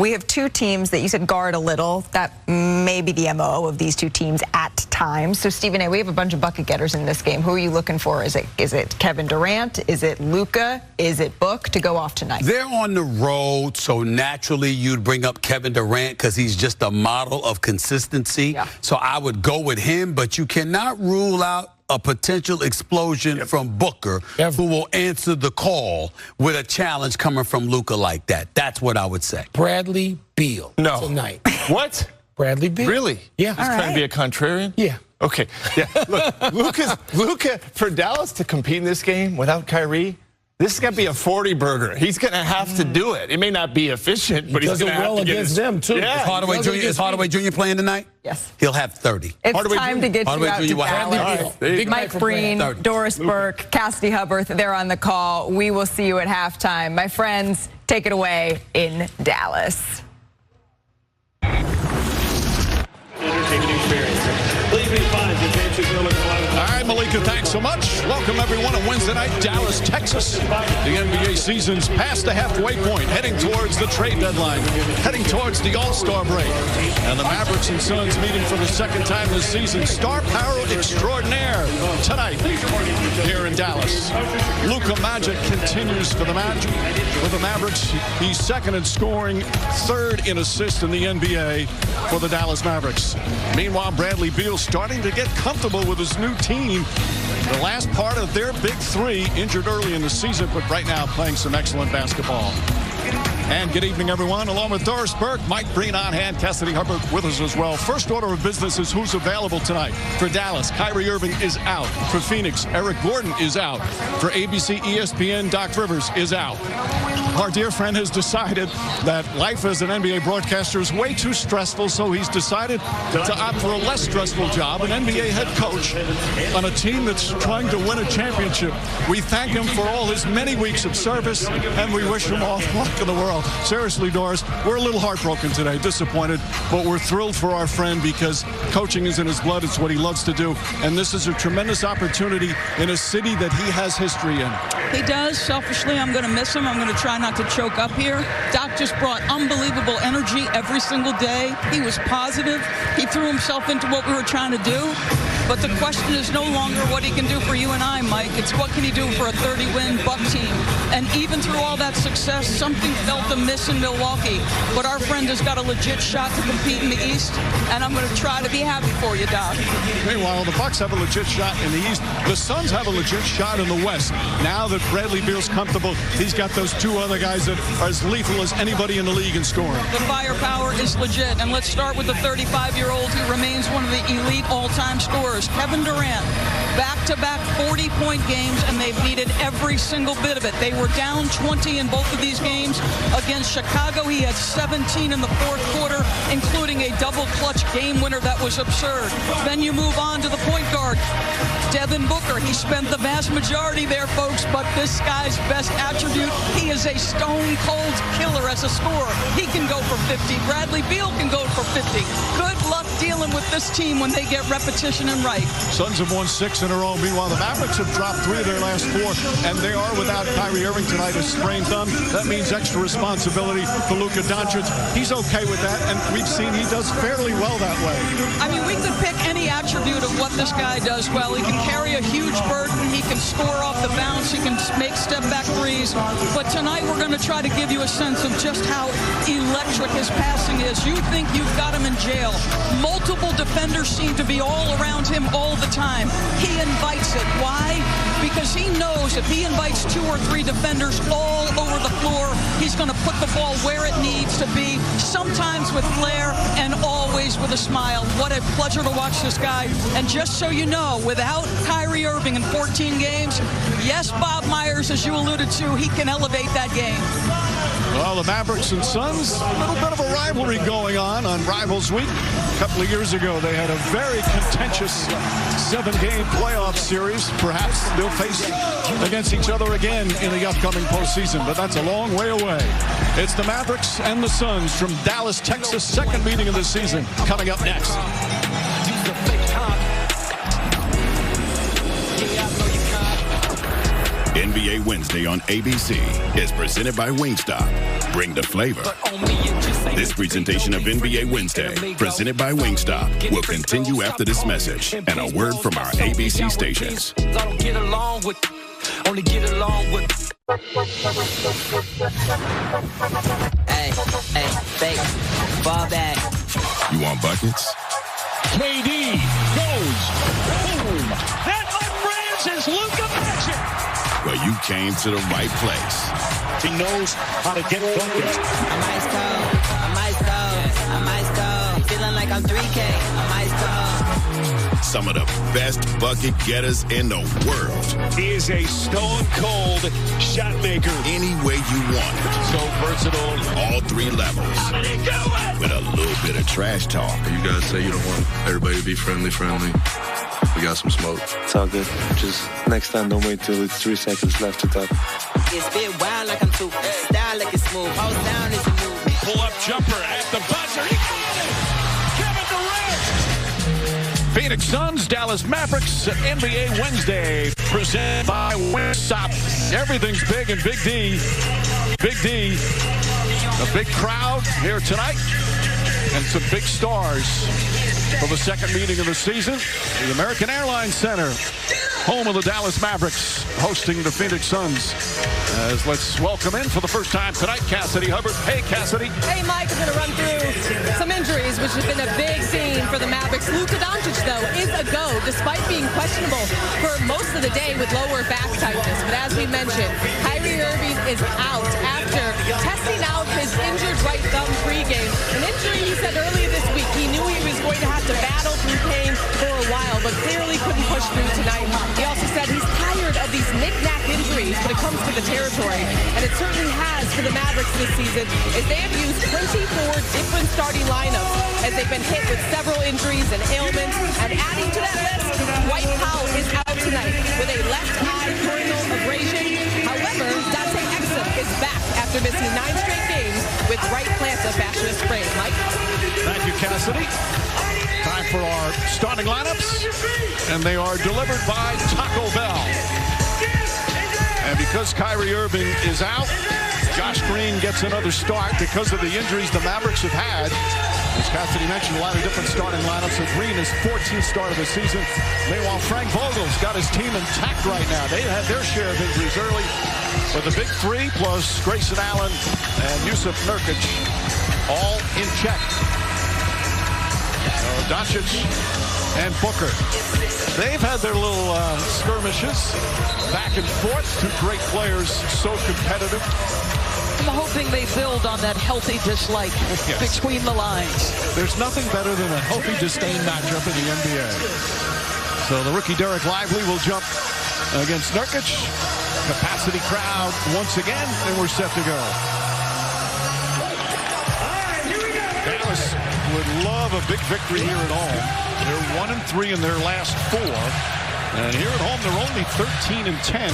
We have two teams that you said guard a little. That may be the MO of these two teams at times. So, Stephen A., we have a bunch of bucket getters in this game. Who are you looking for? Is it Kevin Durant? Is it Luka? Is it Book to go off tonight? They're on the road, so naturally you'd bring up Kevin Durant because he's just a model of consistency. Yeah. So I would go with him, but you cannot rule out a potential explosion from Booker, who will answer the call with a challenge coming from Luka like that. That's what I would say. Bradley Beal tonight. What? Bradley Beal. Really? Yeah. He's trying to be a contrarian? Yeah. Okay. Yeah. Look, Luka, for Dallas to compete in this game without Kyrie, this is going to be a 40-burger. He's going to have to do it. It may not be efficient, but he's going to have to get against them, too. Yeah. Is Hardaway Jr. playing tonight? Yes. He'll have 30. It's Hardaway time Jr. to get Hardaway you out Jr. to Dallas. Big Mike Breen, Doris Burke, Cassidy Hubbard, they're on the call. We will see you at halftime. My friends, take it away in Dallas. Entertaining experience. Please be fine. All right, Malika, thanks so much. Welcome, everyone, on Wednesday night, Dallas, Texas. The NBA season's past the halfway point, heading towards the trade deadline, heading towards the All-Star break. And the Mavericks and Suns meeting for the second time this season. Star power extraordinaire tonight here in Dallas. Luka Magic continues for the Magic. With the Mavericks, he's second in scoring, third in assists in the NBA for the Dallas Mavericks. Meanwhile, Bradley Beal starting to get comfortable with his new team. The last part of their big three, injured early in the season, but right now playing some excellent basketball. And good evening, everyone. Along with Doris Burke, Mike Breen on hand, Cassidy Hubbard with us as well. First order of business is who's available tonight. For Dallas, Kyrie Irving is out. For Phoenix, Eric Gordon is out. For ABC, ESPN, Doc Rivers is out. Our dear friend has decided that life as an NBA broadcaster is way too stressful, so he's decided to opt for a less stressful job, an NBA head coach on a team that's trying to win a championship. We thank him for all his many weeks of service, and we wish him all the luck in the world. Seriously, Doris, we're a little heartbroken today, disappointed, but we're thrilled for our friend because coaching is in his blood. It's what he loves to do, and this is a tremendous opportunity in a city that he has history in. He does. Selfishly, I'm going to miss him. I'm going to try not to choke up here. Doc just brought unbelievable energy every single day. He was positive. He threw himself into what we were trying to do. But the question is no longer what he can do for you and I, Mike. It's what can he do for a 30-win Buck team. And even through all that success, something felt amiss in Milwaukee. But our friend has got a legit shot to compete in the East, and I'm going to try to be happy for you, Doc. Meanwhile, the Bucks have a legit shot in the East. The Suns have a legit shot in the West. Now that Bradley Beal's comfortable, he's got those two other guys that are as lethal as anybody in the league in scoring. The firepower is legit. And let's start with the 35-year-old who remains one of the elite all-time scorers, Kevin Durant. Back-to-back 40-point games, and they've needed every single bit of it. They were down 20 in both of these games. Against Chicago, he had 17 in the fourth quarter, including a double-clutch game winner that was absurd. Then you move on to the point guard, Devin Booker. He spent the vast majority there, folks, but this guy's best attribute, he is a stone-cold killer as a scorer. He can go for 50. Bradley Beal can go for 50. Good luck dealing with this team when they get repetition and right. Suns have won 6 in a row. Meanwhile, the Mavericks have dropped 3 of their last 4, and they are without Kyrie Irving tonight, a sprained thumb. That means extra responsibility for Luka Doncic. He's okay with that, and we've seen he does fairly well that way. I mean, we could pick any attribute of what this guy does well. He can carry a huge burden. He can score off the bounce. He can make step-back threes. But tonight we're going to try to give you a sense of just how electric his passing is. You think you've got him in jail. Multiple defenders seem to be all around him all the time. He invites it. Why? Because he knows if he invites 2 or 3 defenders all over the floor, he's going to put the ball where it needs to be, sometimes with flair and always with a smile. What a pleasure to watch this guy. And just so you know, without Kyrie Irving in 14 games, yes, Bob Myers, as you alluded to, he can elevate that game. Well, the Mavericks and Suns, a little bit of a rivalry going on Rivals Week. A couple of years ago, they had a very contentious 7-game playoff series. Perhaps they'll face against each other again in the upcoming postseason, but that's a long way away. It's the Mavericks and the Suns from Dallas, Texas, second meeting of the season, coming up next. NBA Wednesday on ABC is presented by Wingstop. Bring the flavor. This presentation of NBA Wednesday, presented by Wingstop, will continue after this message and a word from our ABC stations. Only get along with. Hey, fake, fall back. You want buckets? KD goes boom. That, my friends, is Luka Magic. Well, you came to the right place. He knows how to get buckets. I'm ice cold. Feeling like I'm 3K. I'm ice cold. Some of the best bucket getters in the world. He is a stone-cold shot maker. Any way you want it. So versatile. All three levels. How did he do it? With a little bit of trash talk. You guys say you don't want everybody to be friendly. We got some smoke. It's all good. Just next time, don't wait till it's 3 seconds left to talk. It's been wild like I'm too. Style like it's smooth. Hold down is a move. Pull-up jumper at the buzzer. He got it. Kevin Durant. Phoenix Suns, Dallas Mavericks at NBA Wednesday, presented by Wingstop. Everything's big in Big D. Big D. A big crowd here tonight. And some big stars for the second meeting of the season. The American Airlines Center, home of the Dallas Mavericks, hosting the Phoenix Suns. As let's welcome in for the first time tonight, Cassidy Hubbard. Hey, Cassidy. Hey, Mike. I'm going to run through some injuries, which has been a big theme for the Mavericks. Luka Doncic, though, is a go, despite being questionable for most of the day with lower back tightness. But as we mentioned, Kyrie Irving is out after testing out his injured right thumb pregame. An injury, he said earlier this week, he knew he was going to have to battle through pain for a while, but clearly couldn't push through tonight. He also said he's tired of these knick-knack injuries when it comes to the territory, and it certainly has for the Mavericks this season, as they have used 24 different starting lineups as they've been hit with several injuries and ailments. And adding to that list, Dwight Powell is out tonight with a left eye corneal abrasion. However, Dante Exum is back after missing 9 straight games with right plantar fascia sprain. Mike? Thank you, Cassidy. Time for our starting lineups, and they are delivered by Taco Bell. And because Kyrie Irving is out, Josh Green gets another start because of the injuries the Mavericks have had. As Cassidy mentioned, a lot of different starting lineups. And Green is 14th start of the season. Meanwhile, Frank Vogel's got his team intact right now. They had their share of injuries early. But the big three plus Grayson Allen and Yusuf Nurkic all in check. Doncic and Booker. They've had their little skirmishes back and forth. Two great players, so competitive. I'm hoping they build on that healthy dislike between the lines. There's nothing better than a healthy disdain matchup in the NBA. So the rookie Derek Lively will jump against Nurkic. Capacity crowd once again, and we're set to go. Dallas would love a big victory here at home. They're 1-3 in their last 4. And here at home, they're only 13-10.